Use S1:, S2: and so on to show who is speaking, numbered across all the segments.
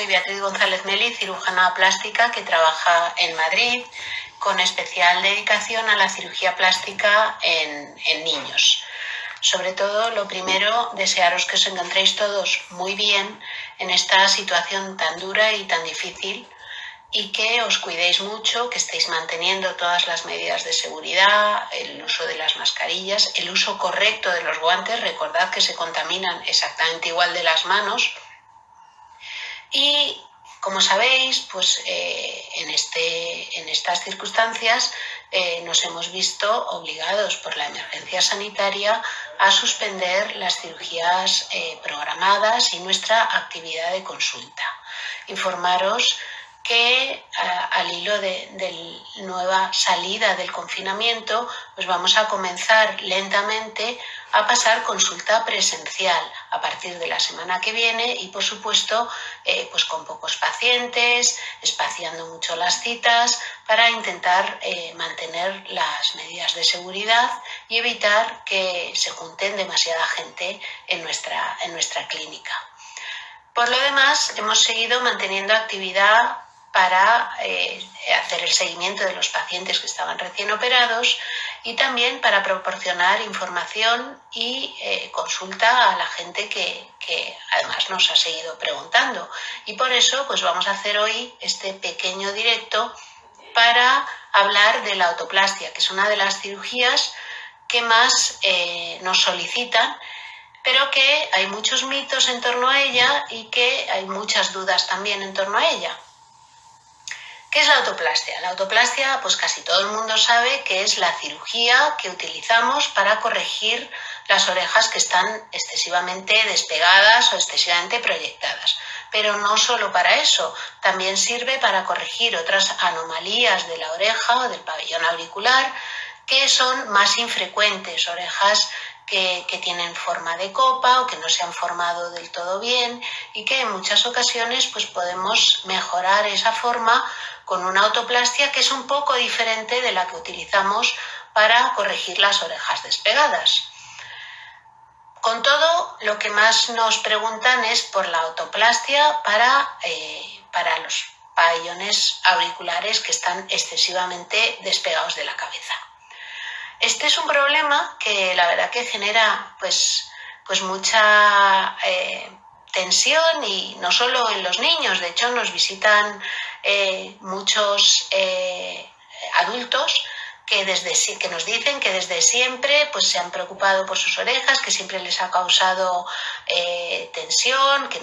S1: soy Beatriz González Meli, cirujana plástica que trabaja en Madrid con especial dedicación a la cirugía plástica en niños. Sobre todo, lo primero, desearos que os encontréis todos muy bien en esta situación tan dura y tan difícil y que os cuidéis mucho, que estéis manteniendo todas las medidas de seguridad, el uso de las mascarillas, el uso correcto de los guantes. Recordad que se contaminan exactamente igual de las manos. Y como sabéis, pues en estas circunstancias nos hemos visto obligados por la emergencia sanitaria a suspender las cirugías programadas y nuestra actividad de consulta. Informaros que al hilo de nueva salida del confinamiento, pues vamos a comenzar lentamente a pasar consulta presencial a partir de la semana que viene y, por supuesto, pues con pocos pacientes, espaciando mucho las citas para intentar mantener las medidas de seguridad y evitar que se junten demasiada gente en nuestra clínica. Por lo demás, hemos seguido manteniendo actividad para hacer el seguimiento de los pacientes que estaban recién operados y también para proporcionar información y consulta a la gente que además nos ha seguido preguntando. Y por eso pues vamos a hacer hoy este pequeño directo para hablar de la autoplastia, que es una de las cirugías que más nos solicitan, pero que hay muchos mitos en torno a ella y que hay muchas dudas también en torno a ella. ¿Qué es la autoplastia? La autoplastia, pues casi todo el mundo sabe que es la cirugía que utilizamos para corregir las orejas que están excesivamente despegadas o excesivamente proyectadas. Pero no solo para eso, también sirve para corregir otras anomalías de la oreja o del pabellón auricular que son más infrecuentes, orejas que tienen forma de copa o que no se han formado del todo bien y que en muchas ocasiones pues podemos mejorar esa forma con una autoplastia que es un poco diferente de la que utilizamos para corregir las orejas despegadas. Con todo, lo que más nos preguntan es por la autoplastia para los pabellones auriculares que están excesivamente despegados de la cabeza. Este es un problema que la verdad que genera pues mucha tensión y no solo en los niños. De hecho, nos visitan muchos adultos que nos dicen que desde siempre pues se han preocupado por sus orejas, que siempre les ha causado tensión, que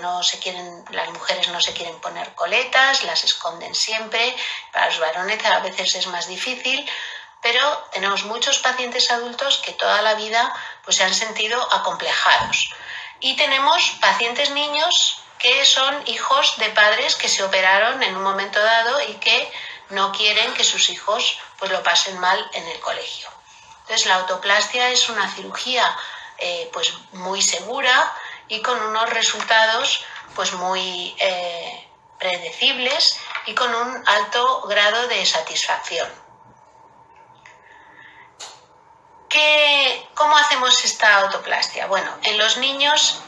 S1: las mujeres no se quieren poner coletas, las esconden siempre. Para los varones a veces es más difícil, pero tenemos muchos pacientes adultos que toda la vida pues se han sentido acomplejados. Y tenemos pacientes niños que son hijos de padres que se operaron en un momento dado y que no quieren que sus hijos pues lo pasen mal en el colegio. Entonces la autoplastia es una cirugía pues muy segura y con unos resultados pues muy predecibles y con un alto grado de satisfacción. ¿Cómo hacemos esta autoplastia? Bueno, en los niños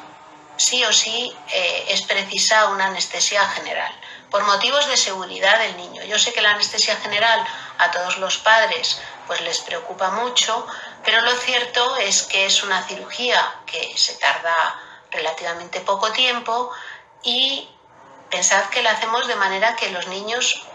S1: sí o sí es precisa una anestesia general, por motivos de seguridad del niño. Yo sé que la anestesia general a todos los padres pues les preocupa mucho, pero lo cierto es que es una cirugía que se tarda relativamente poco tiempo y pensad que la hacemos de manera que los niños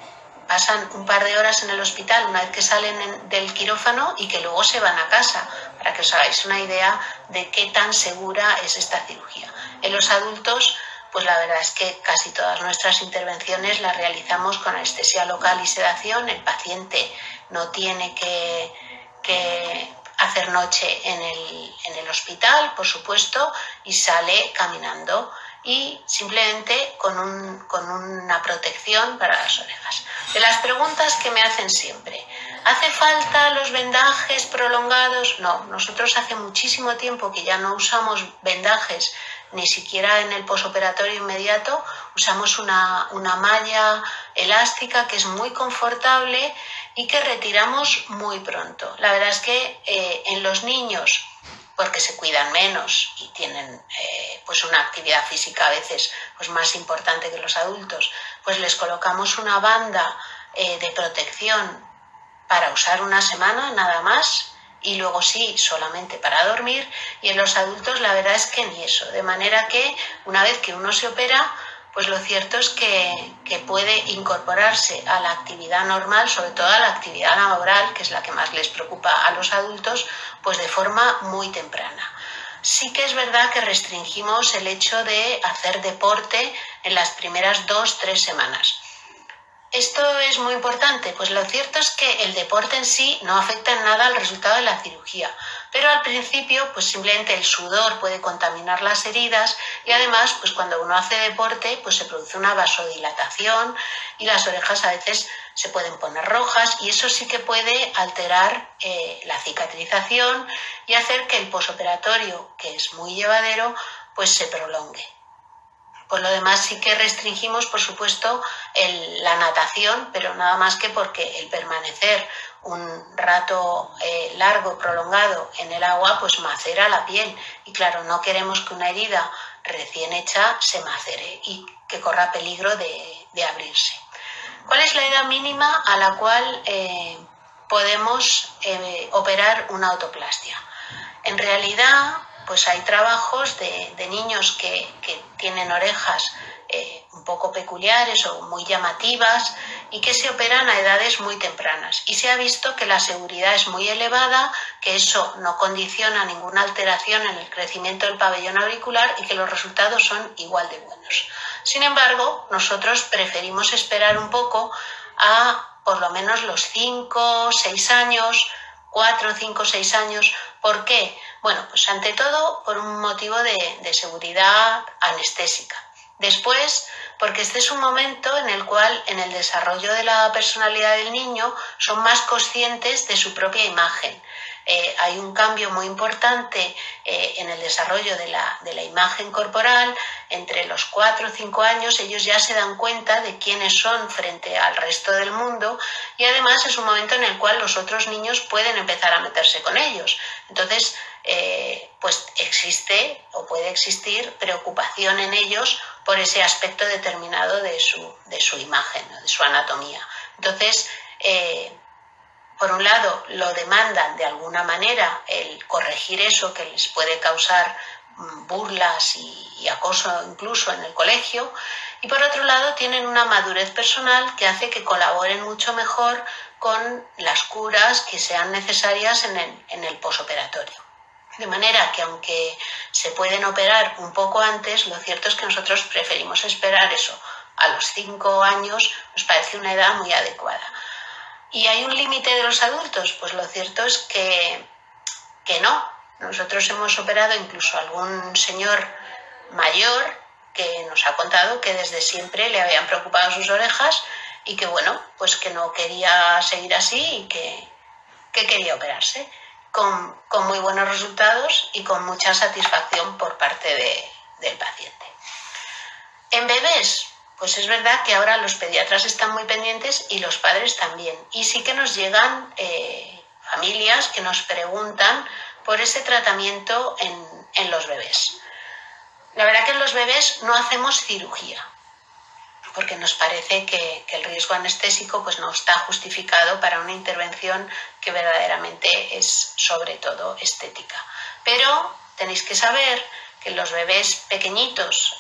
S1: pasan un par de horas en el hospital una vez que salen del quirófano y que luego se van a casa, para que os hagáis una idea de qué tan segura es esta cirugía. En los adultos, pues la verdad es que casi todas nuestras intervenciones las realizamos con anestesia local y sedación. El paciente no tiene que hacer noche en el hospital, por supuesto, y sale caminando y simplemente con una protección para las orejas. De las preguntas que me hacen siempre, ¿hace falta los vendajes prolongados? No, nosotros hace muchísimo tiempo que ya no usamos vendajes, ni siquiera en el posoperatorio inmediato. Usamos una malla elástica que es muy confortable y que retiramos muy pronto. La verdad es que en los niños, porque se cuidan menos y tienen pues una actividad física a veces pues más importante que los adultos, pues les colocamos una banda de protección para usar una semana nada más, y luego sí, solamente para dormir, y en los adultos la verdad es que ni eso, de manera que una vez que uno se opera, pues lo cierto es que puede incorporarse a la actividad normal, sobre todo a la actividad laboral, que es la que más les preocupa a los adultos, pues de forma muy temprana. Sí que es verdad que restringimos el hecho de hacer deporte en las primeras 2-3 semanas. ¿Esto es muy importante? Pues lo cierto es que el deporte en sí no afecta en nada al resultado de la cirugía, pero al principio pues simplemente el sudor puede contaminar las heridas y además pues cuando uno hace deporte pues se produce una vasodilatación y las orejas a veces se pueden poner rojas y eso sí que puede alterar la cicatrización y hacer que el posoperatorio, que es muy llevadero, pues se prolongue. Por lo demás sí que restringimos, por supuesto, la natación, pero nada más que porque el permanecer un rato largo, prolongado en el agua, pues macera la piel. Y claro, no queremos que una herida recién hecha se macere y que corra peligro de abrirse. ¿Cuál es la edad mínima a la cual podemos operar una autoplastia? En realidad, pues hay trabajos de niños que tienen orejas un poco peculiares o muy llamativas y que se operan a edades muy tempranas. Y se ha visto que la seguridad es muy elevada, que eso no condiciona ninguna alteración en el crecimiento del pabellón auricular y que los resultados son igual de buenos. Sin embargo, nosotros preferimos esperar un poco a por lo menos los 5, 6 años, 4, 5, 6 años. ¿Por qué? Bueno, pues ante todo por un motivo de seguridad anestésica. Después, porque este es un momento en el cual en el desarrollo de la personalidad del niño son más conscientes de su propia imagen. Hay un cambio muy importante en el desarrollo de la imagen corporal. Entre los 4 o 5 años ellos ya se dan cuenta de quiénes son frente al resto del mundo y además es un momento en el cual los otros niños pueden empezar a meterse con ellos. Entonces, pues existe o puede existir preocupación en ellos por ese aspecto determinado de su imagen, ¿no? De su anatomía. Entonces, por un lado, lo demandan de alguna manera el corregir eso que les puede causar burlas y acoso incluso en el colegio, y por otro lado tienen una madurez personal que hace que colaboren mucho mejor con las curas que sean necesarias en el posoperatorio. De manera que aunque se pueden operar un poco antes, lo cierto es que nosotros preferimos esperar eso. A los 5 años nos parece una edad muy adecuada. ¿Y hay un límite de los adultos? Pues lo cierto es que no. Nosotros hemos operado incluso a algún señor mayor que nos ha contado que desde siempre le habían preocupado sus orejas y que bueno, pues que no quería seguir así y que quería operarse con muy buenos resultados y con mucha satisfacción por parte del paciente. En bebés, pues es verdad que ahora los pediatras están muy pendientes y los padres también. Y sí que nos llegan familias que nos preguntan por ese tratamiento en los bebés. La verdad que en los bebés no hacemos cirugía, porque nos parece que el riesgo anestésico pues no está justificado para una intervención que verdaderamente es sobre todo estética. Pero tenéis que saber que los bebés pequeñitos,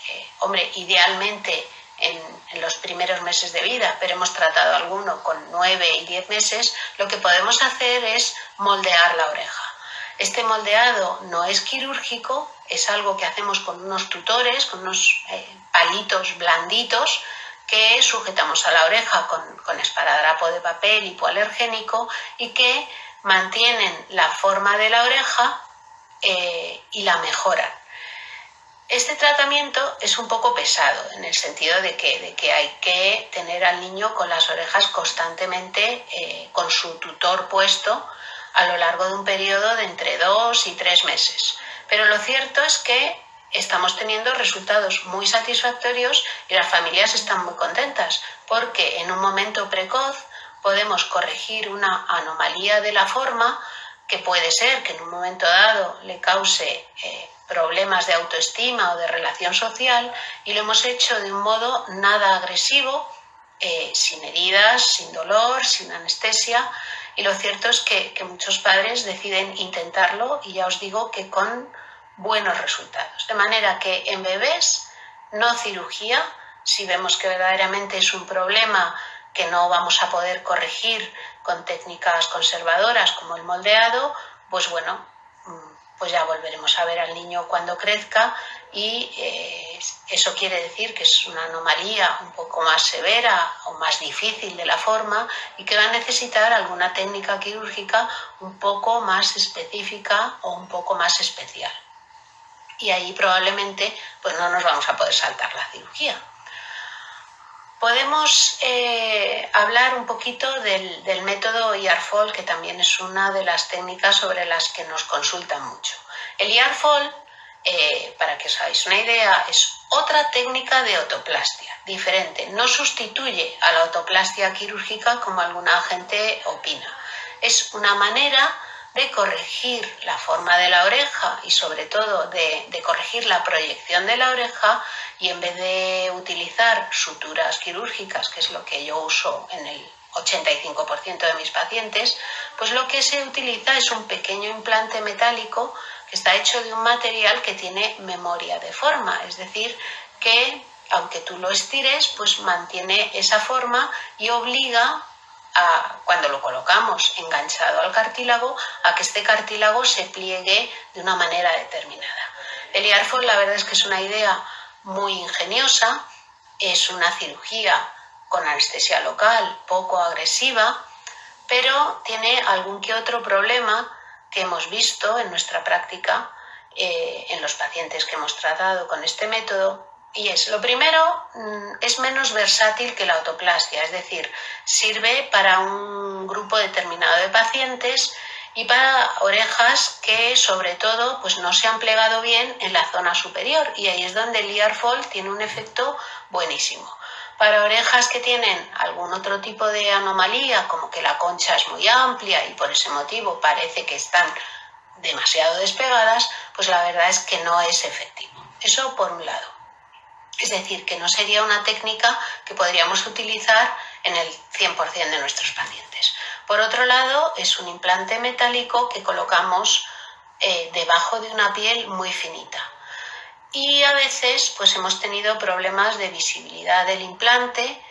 S1: idealmente en los primeros meses de vida, pero hemos tratado alguno con 9 y 10 meses, lo que podemos hacer es moldear la oreja. Este moldeado no es quirúrgico, es algo que hacemos con unos tutores, con unos palitos blanditos que sujetamos a la oreja con esparadrapo de papel hipoalergénico y que mantienen la forma de la oreja y la mejoran. Este tratamiento es un poco pesado en el sentido de que hay que tener al niño con las orejas constantemente con su tutor puesto a lo largo de un periodo de entre 2 y 3 meses. Pero lo cierto es que estamos teniendo resultados muy satisfactorios y las familias están muy contentas porque en un momento precoz podemos corregir una anomalía de la forma que puede ser que en un momento dado le cause problemas de autoestima o de relación social, y lo hemos hecho de un modo nada agresivo, sin heridas, sin dolor, sin anestesia, y lo cierto es que muchos padres deciden intentarlo, y ya os digo que con buenos resultados. De manera que en bebés, no cirugía. Si vemos que verdaderamente es un problema que no vamos a poder corregir con técnicas conservadoras como el moldeado, pues bueno, pues ya volveremos a ver al niño cuando crezca, y eso quiere decir que es una anomalía un poco más severa o más difícil de la forma y que va a necesitar alguna técnica quirúrgica un poco más específica o un poco más especial. Y ahí probablemente pues no nos vamos a poder saltar la cirugía. Podemos hablar un poquito del método IARFOL, que también es una de las técnicas sobre las que nos consultan mucho. El IARFOL, para que os hagáis una idea, es otra técnica de otoplastia, diferente. No sustituye a la otoplastia quirúrgica como alguna gente opina. Es una manera de corregir la forma de la oreja y sobre todo de corregir la proyección de la oreja, y en vez de utilizar suturas quirúrgicas, que es lo que yo uso en el 85% de mis pacientes, pues lo que se utiliza es un pequeño implante metálico que está hecho de un material que tiene memoria de forma, es decir, que aunque tú lo estires, pues mantiene esa forma y obliga cuando lo colocamos enganchado al cartílago, a que este cartílago se pliegue de una manera determinada. El IARFOL, la verdad es que es una idea muy ingeniosa, es una cirugía con anestesia local poco agresiva, pero tiene algún que otro problema que hemos visto en nuestra práctica en los pacientes que hemos tratado con este método. Y lo primero, es menos versátil que la autoplastia, es decir, sirve para un grupo determinado de pacientes y para orejas que sobre todo pues no se han plegado bien en la zona superior, y ahí es donde el IARFOL tiene un efecto buenísimo. Para orejas que tienen algún otro tipo de anomalía, como que la concha es muy amplia y por ese motivo parece que están demasiado despegadas, pues la verdad es que no es efectivo. Eso por un lado. Es decir, que no sería una técnica que podríamos utilizar en el 100% de nuestros pacientes. Por otro lado, es un implante metálico que colocamos debajo de una piel muy finita. Y a veces pues hemos tenido problemas de visibilidad del implante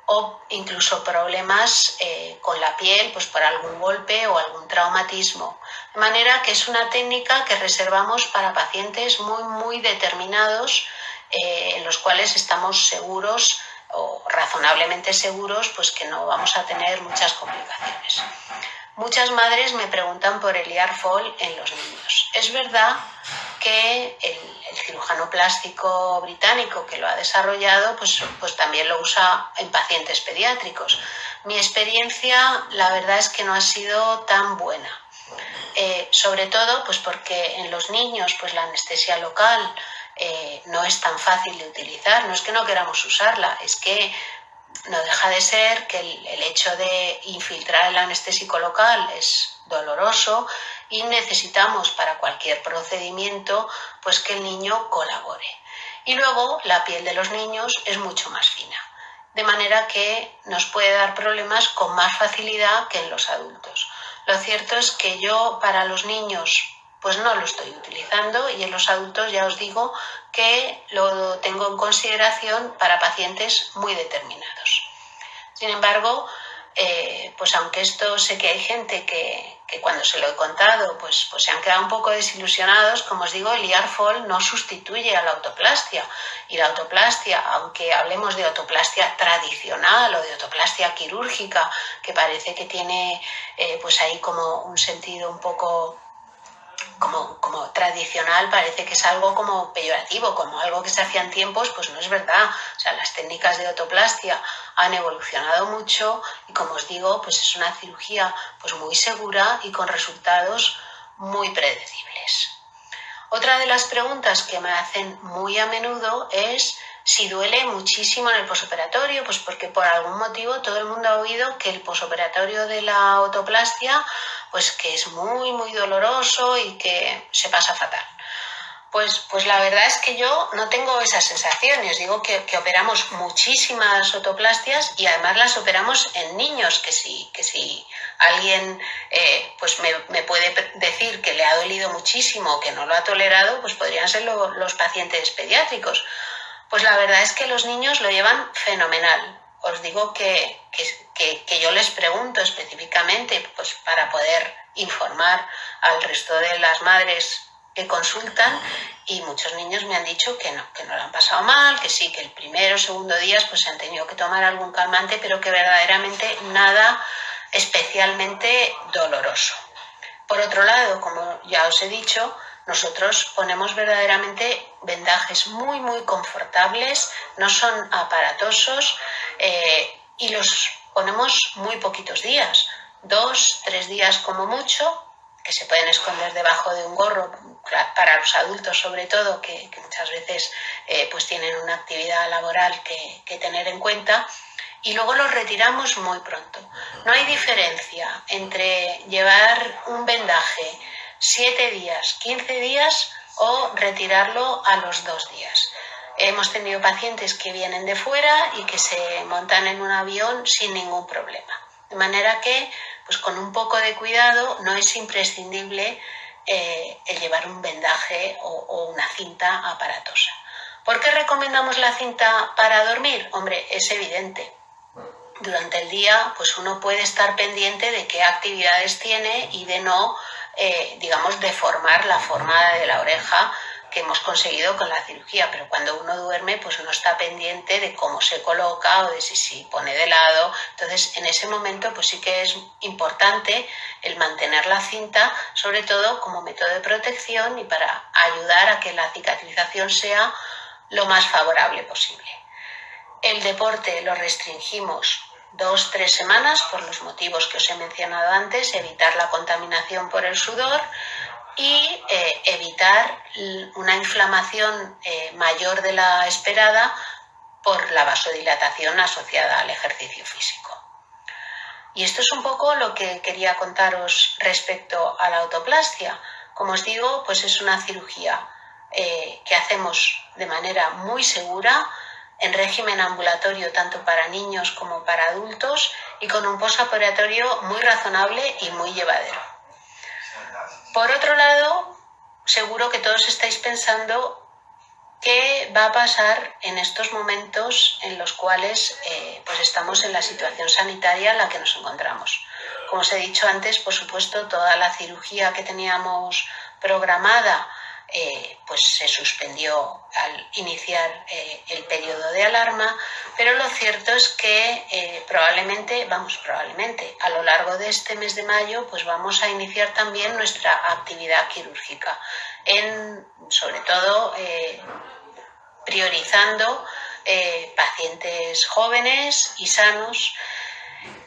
S1: o incluso problemas con la piel, pues por algún golpe o algún traumatismo. De manera que es una técnica que reservamos para pacientes muy, muy determinados, en los cuales estamos seguros o razonablemente seguros pues que no vamos a tener muchas complicaciones. Muchas madres me preguntan por el IARFOL en los niños. Es verdad que el cirujano plástico británico que lo ha desarrollado pues también lo usa en pacientes pediátricos. Mi experiencia, la verdad es que no ha sido tan buena. Sobre todo pues porque en los niños pues la anestesia local no es tan fácil de utilizar. No es que no queramos usarla, es que no deja de ser que el hecho de infiltrar el anestésico local es doloroso y necesitamos para cualquier procedimiento pues que el niño colabore. Y luego la piel de los niños es mucho más fina, de manera que nos puede dar problemas con más facilidad que en los adultos. Lo cierto es que yo para los niños pues no lo estoy utilizando, y en los adultos ya os digo que lo tengo en consideración para pacientes muy determinados. Sin embargo, pues aunque esto sé que hay gente que cuando se lo he contado pues se han quedado un poco desilusionados, como os digo, el IARFOL no sustituye a la autoplastia, y la autoplastia, aunque hablemos de autoplastia tradicional o de autoplastia quirúrgica, que parece que tiene pues ahí como un sentido un poco como tradicional, parece que es algo como peyorativo, como algo que se hacía en tiempos, pues no es verdad. O sea, las técnicas de autoplastia han evolucionado mucho y, como os digo, pues es una cirugía pues muy segura y con resultados muy predecibles. Otra de las preguntas que me hacen muy a menudo es si duele muchísimo en el posoperatorio, pues porque por algún motivo todo el mundo ha oído que el posoperatorio de la autoplastia pues que es muy, muy doloroso y que se pasa fatal. Pues la verdad es que yo no tengo esa sensación. Os digo que operamos muchísimas otoplastias y además las operamos en niños, que si alguien pues me puede decir que le ha dolido muchísimo, que no lo ha tolerado, pues podrían ser los pacientes pediátricos. Pues la verdad es que los niños lo llevan fenomenal. Os digo que yo les pregunto específicamente pues para poder informar al resto de las madres que consultan, y muchos niños me han dicho que no lo han pasado mal, que sí, que el primero o segundo días pues han tenido que tomar algún calmante, pero que verdaderamente nada especialmente doloroso. Por otro lado, como ya os he dicho, nosotros ponemos verdaderamente vendajes muy, muy confortables, no son aparatosos, y los ponemos muy poquitos días, 2, 3 días como mucho, que se pueden esconder debajo de un gorro, para los adultos sobre todo, que muchas veces pues tienen una actividad laboral que tener en cuenta, y luego los retiramos muy pronto. No hay diferencia entre llevar un vendaje 7 días, 15 días o retirarlo a los 2 días. Hemos tenido pacientes que vienen de fuera y que se montan en un avión sin ningún problema. De manera que, pues con un poco de cuidado, no es imprescindible el llevar un vendaje o una cinta aparatosa. ¿Por qué recomendamos la cinta para dormir? Hombre, es evidente. Durante el día, pues uno puede estar pendiente de qué actividades tiene y de no, deformar la forma de la oreja que hemos conseguido con la cirugía, pero cuando uno duerme pues uno está pendiente de cómo se coloca o de si pone de lado. Entonces en ese momento pues sí que es importante el mantener la cinta, sobre todo como método de protección y para ayudar a que la cicatrización sea lo más favorable posible. El deporte lo restringimos 2-3 semanas por los motivos que os he mencionado antes, evitar la contaminación por el sudor y evitar una inflamación mayor de la esperada por la vasodilatación asociada al ejercicio físico. Y esto es un poco lo que quería contaros respecto a la autoplastia. Como os digo, pues es una cirugía que hacemos de manera muy segura, en régimen ambulatorio tanto para niños como para adultos y con un postoperatorio muy razonable y muy llevadero. Por otro lado, seguro que todos estáis pensando qué va a pasar en estos momentos en los cuales pues estamos en la situación sanitaria en la que nos encontramos. Como os he dicho antes, por supuesto, toda la cirugía que teníamos programada pues se suspendió al iniciar el periodo de alarma, pero lo cierto es que probablemente a lo largo de este mes de mayo pues vamos a iniciar también nuestra actividad quirúrgica, sobre todo priorizando pacientes jóvenes y sanos.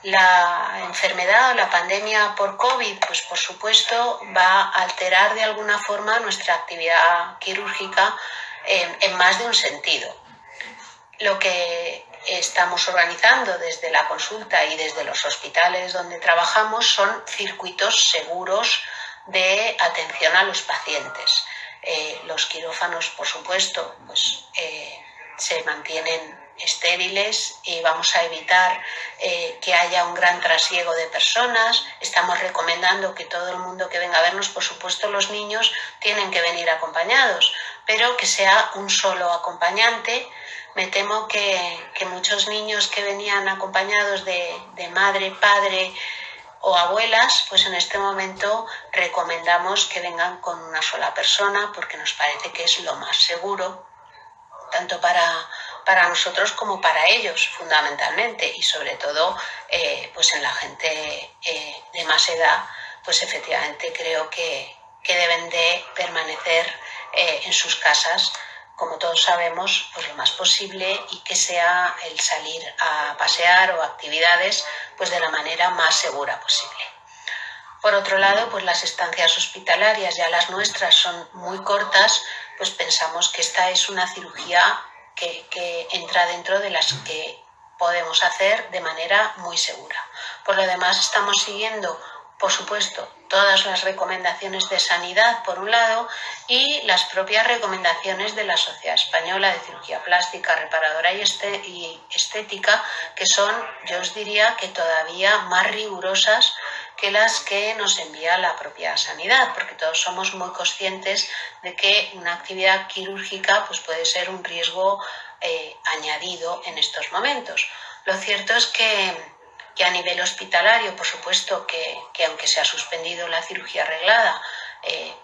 S1: La enfermedad o la pandemia por COVID, pues por supuesto va a alterar de alguna forma nuestra actividad quirúrgica en más de un sentido. Lo que estamos organizando desde la consulta y desde los hospitales donde trabajamos son circuitos seguros de atención a los pacientes. Los quirófanos, por supuesto, pues se mantienen estériles y vamos a evitar que haya un gran trasiego de personas. Estamos recomendando que todo el mundo que venga a vernos, por supuesto los niños tienen que venir acompañados, pero que sea un solo acompañante. Me temo que muchos niños que venían acompañados de madre, padre o abuelas, pues en este momento recomendamos que vengan con una sola persona porque nos parece que es lo más seguro, tanto para nosotros como para ellos fundamentalmente, y sobre todo pues en la gente de más edad, pues efectivamente creo que deben de permanecer en sus casas, como todos sabemos, pues lo más posible, y que sea el salir a pasear o actividades pues de la manera más segura posible. Por otro lado, pues las estancias hospitalarias, ya las nuestras son muy cortas, pues pensamos que esta es una cirugía que entra dentro de las que podemos hacer de manera muy segura. Por lo demás, estamos siguiendo, por supuesto, todas las recomendaciones de sanidad, por un lado, y las propias recomendaciones de la Sociedad Española de Cirugía Plástica, Reparadora y Estética, que son, yo os diría, que todavía más rigurosas que las que nos envía la propia sanidad, porque todos somos muy conscientes de que una actividad quirúrgica pues, puede ser un riesgo añadido en estos momentos. Lo cierto es que a nivel hospitalario, por supuesto que aunque se ha suspendido la cirugía arreglada,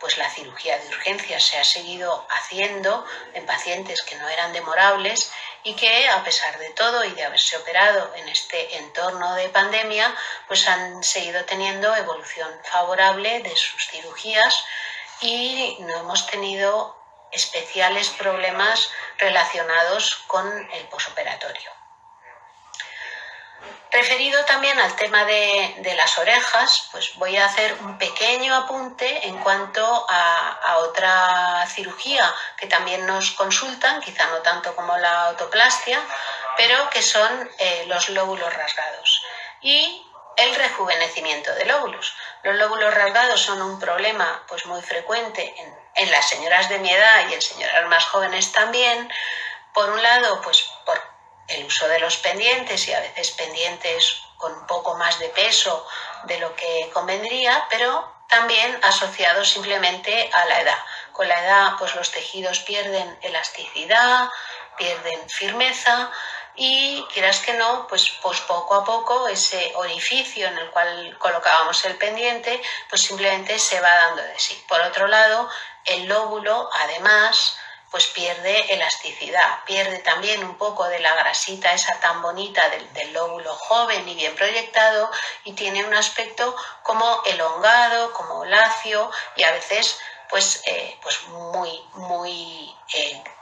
S1: pues la cirugía de urgencia se ha seguido haciendo en pacientes que no eran demorables y que, a pesar de todo y de haberse operado en este entorno de pandemia, pues han seguido teniendo evolución favorable de sus cirugías y no hemos tenido especiales problemas relacionados con el posoperatorio. Referido también al tema de las orejas, pues voy a hacer un pequeño apunte en cuanto a otra cirugía que también nos consultan, quizá no tanto como la autoplastia, pero que son los lóbulos rasgados y el rejuvenecimiento de lóbulos. Los lóbulos rasgados son un problema pues, muy frecuente en las señoras de mi edad y en señoras más jóvenes también. Por un lado, pues por el uso de los pendientes y a veces pendientes con un poco más de peso de lo que convendría, pero también asociados simplemente a la edad. Con la edad, pues los tejidos pierden elasticidad, pierden firmeza y, quieras que no, pues poco a poco ese orificio en el cual colocábamos el pendiente, pues simplemente se va dando de sí. Por otro lado, el lóbulo, además, pues pierde elasticidad, pierde también un poco de la grasita esa tan bonita del lóbulo joven y bien proyectado y tiene un aspecto como elongado, como lacio y a veces pues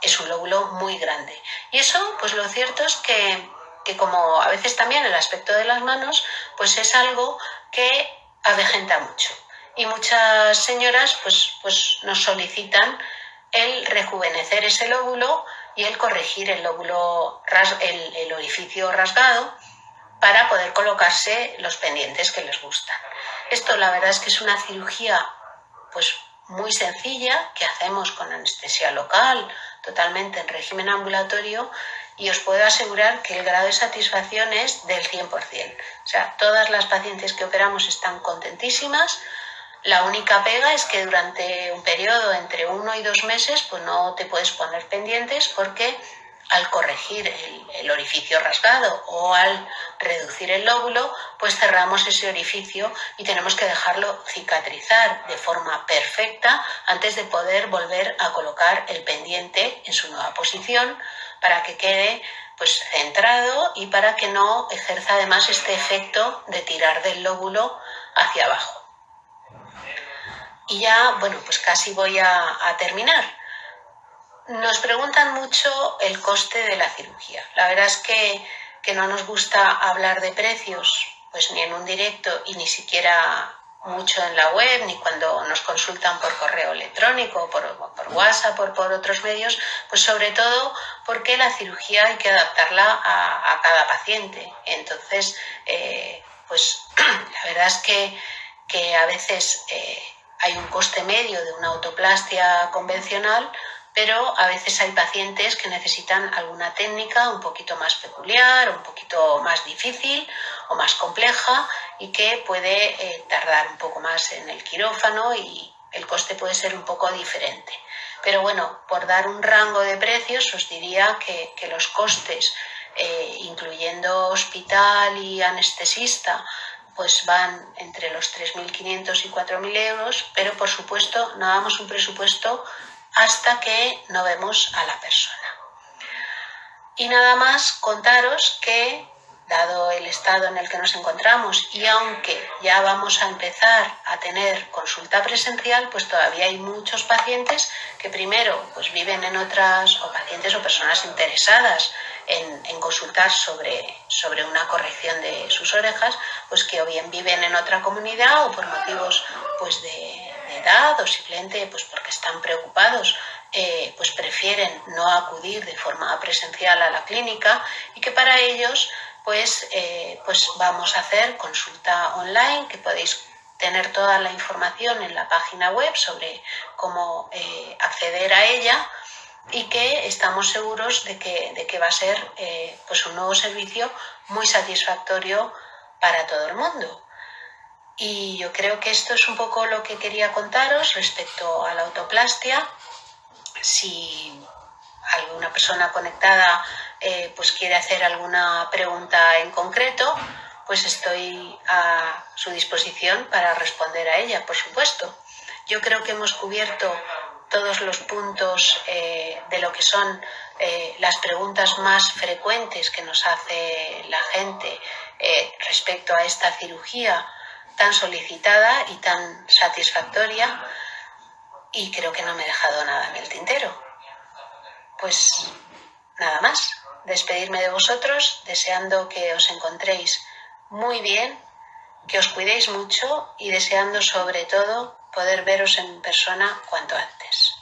S1: es un lóbulo muy grande. Y eso, pues lo cierto es que como a veces también el aspecto de las manos, pues es algo que avejenta mucho. Y muchas señoras pues nos solicitan el rejuvenecer ese lóbulo y el corregir el lóbulo, el orificio rasgado para poder colocarse los pendientes que les gustan. Esto la verdad es que es una cirugía pues muy sencilla que hacemos con anestesia local, totalmente en régimen ambulatorio y os puedo asegurar que el grado de satisfacción es del 100%. O sea, todas las pacientes que operamos están contentísimas. La única pega es que durante un periodo entre 1 y 2 meses pues no te puedes poner pendientes porque al corregir el orificio rasgado o al reducir el lóbulo, pues cerramos ese orificio y tenemos que dejarlo cicatrizar de forma perfecta antes de poder volver a colocar el pendiente en su nueva posición para que quede pues centrado y para que no ejerza además este efecto de tirar del lóbulo hacia abajo. Y ya, bueno, pues casi voy a terminar. Nos preguntan mucho el coste de la cirugía. La verdad es que no nos gusta hablar de precios, pues ni en un directo y ni siquiera mucho en la web, ni cuando nos consultan por correo electrónico, por WhatsApp, por otros medios, pues sobre todo porque la cirugía hay que adaptarla a cada paciente. Entonces, pues la verdad es que a veces hay un coste medio de una autoplastia convencional, pero a veces hay pacientes que necesitan alguna técnica un poquito más peculiar, un poquito más difícil o más compleja y que puede tardar un poco más en el quirófano y el coste puede ser un poco diferente. Pero bueno, por dar un rango de precios os diría que los costes, incluyendo hospital y anestesista, pues van entre los 3.500 y 4.000 euros, pero por supuesto no damos un presupuesto hasta que no vemos a la persona. Y nada más contaros que, dado el estado en el que nos encontramos y aunque ya vamos a empezar a tener consulta presencial, pues todavía hay muchos pacientes que primero pues viven en otras, o pacientes o personas interesadas en consultar sobre una corrección de sus orejas, pues que o bien viven en otra comunidad o por motivos pues de edad o simplemente pues porque están preocupados, pues prefieren no acudir de forma presencial a la clínica y que para ellos pues vamos a hacer consulta online que podéis tener toda la información en la página web sobre cómo acceder a ella, y que estamos seguros de que va a ser pues un nuevo servicio muy satisfactorio para todo el mundo. Y yo creo que esto es un poco lo que quería contaros respecto a la autoplastia. Si alguna persona conectada pues quiere hacer alguna pregunta en concreto, pues estoy a su disposición para responder a ella, por supuesto. Yo creo que hemos cubierto todos los puntos de lo que son las preguntas más frecuentes que nos hace la gente respecto a esta cirugía tan solicitada y tan satisfactoria, y creo que no me he dejado nada en el tintero. Pues nada más, despedirme de vosotros, deseando que os encontréis muy bien, que os cuidéis mucho y deseando sobre todo poder veros en persona cuanto antes.